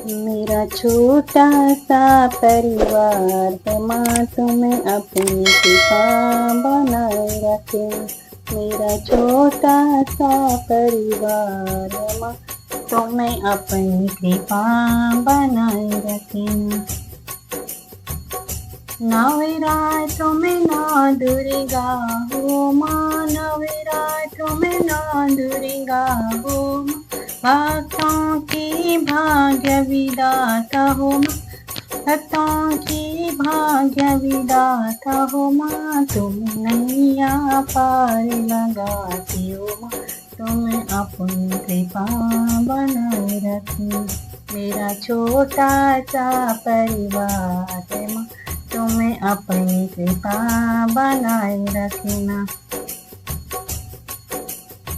मेरा छोटा सा परिवार है माँ, तुम्हें अपनी कृपा बनाए रखे। मेरा छोटा सा परिवार है माँ, तुम्हें अपनी कृपा बनाए रखे। नवरात्रों में नौ दुर्गा हो माँ, नवरात्रों में नौ दुर्गा हो माँ, भक्तों की भाग्य विदाता हो माँ, भक्तों की भाग्य विदाता हो माँ। तुम नैया पार लगाती हो माँ, तुम्हें अपनी कृपा बनाए रखी। मेरा छोटा सा परिवार है माँ, तुम्हें अपनी कृपा बनाए रखना।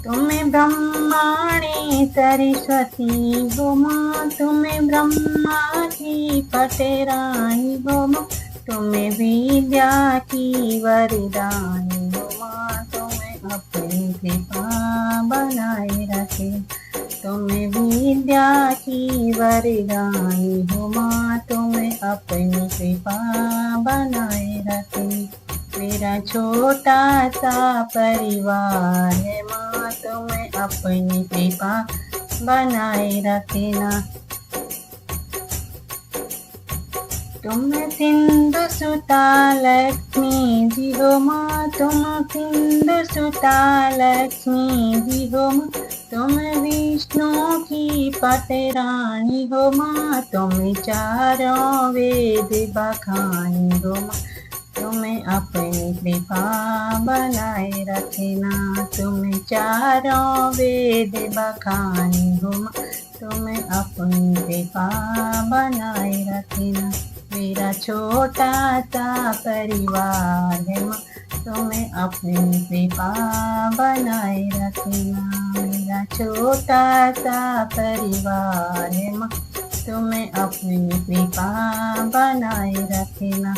तुम्हें ब्रह्माणी सरस्वती हो माँ, तुम्हें ब्रह्मा की पटेरानी हो माँ, तुम्हें विद्या की वरदानी हो माँ, तुम्हें अपनी कृपा बनाए रखे। तुम्हें विद्या की वरदानी हो माँ, तुम्हें अपनी कृपा बनाए रखे। मेरा छोटा सा परिवार है माँ, तुम्हें अपनी कृपा बनाए रखना। तुम सिंधु सुता लक्ष्मी जी हो माँ, तुम सिंधु सुता लक्ष्मी जी हो माँ, तुम विष्णु की पटरानी हो माँ, तुम चारों वेद बखानी हो माँ, तुम्हें अपनी कृपा बनाए रखना। तुम्हें चारों वेद बखानी हो माँ, तुम्हें अपनी कृपा बनाए रखना। मेरा छोटा सा परिवार है माँ, तुम्हें अपनी कृपा बनाए रखना। मेरा छोटा सा परिवार है माँ, तुम्हें अपनी कृपा बनाए रखना।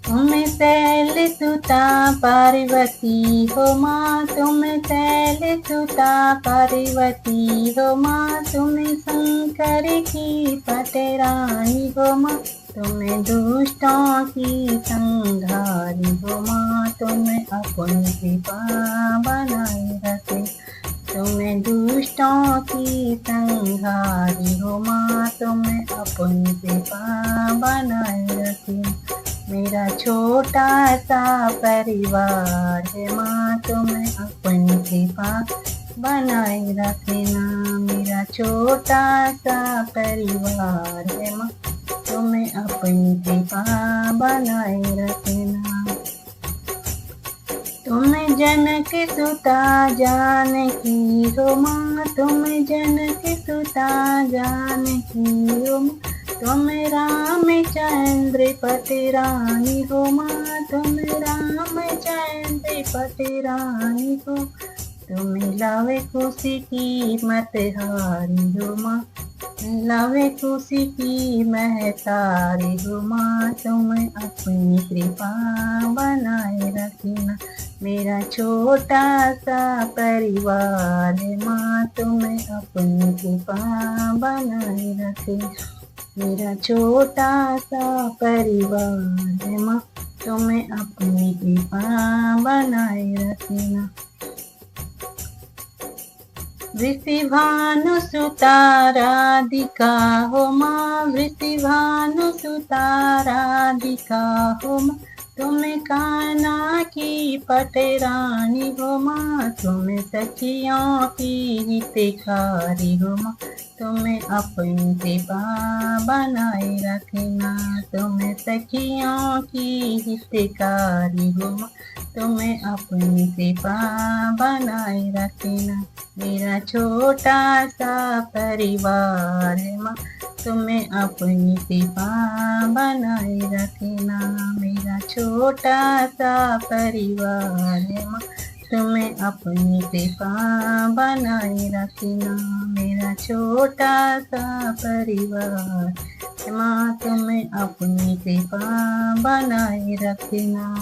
तुम शैल सुता पार्वती हो माँ, तुम शैल सुता पार्वती हो माँ, तुम शंकर की पटरानी हो माँ, तुम दुष्टों की संहारी हो माँ, तुम्हें अपनी कृपा बनाए रखे। तुम दुष्टों की संहारी हो माँ, तुम्हें अपनी कृपा बनाए रखे। मेरा छोटा सा परिवार है माँ, तुम्हें अपनी कृपा बनाए रखना। मेरा छोटा सा परिवार है माँ, तुम्हें अपनी कृपा बनाए रखना। तुम जनक सुता जानकी हो माँ, तुम जनक सुता जानकी हो माँ, तुम रामचंद्र पटरानी हो माँ, तुम रामचंद्र पटरानी हो, तुम लव कुश की मतहारी हो माँ, लव कुश की महतारी हो माँ, तुम अपनी कृपा बनाए रखना। मेरा छोटा सा परिवार है माँ, तुम्हें अपनी कृपा बनाए रखना। मेरा छोटा सा परिवार है माँ, तुम्हें अपनी कृपा बनाए रखना। वृषभानु सुता राधिका हो माँ, वृषभानु सुता राधिका हो माँ, तुम कान्हा की पटरानी हो माँ, तुम सखियों की हितकारी हो माँ, तुम्हें अपनी कृपा बनाए रखना। तुम्हें सखियों की हितकारी हो माँ, तुम्हें अपनी कृपा बनाए रखना। मेरा छोटा सा परिवार है माँ, तुम्हें अपनी कृपा बनाए रखना। मेरा छोटा सा परिवार है माँ, तुम्हें अपनी कृपा बनाए रखना। मेरा छोटा सा परिवार है माँ, तुम्हें अपनी कृपा बनाए रखना।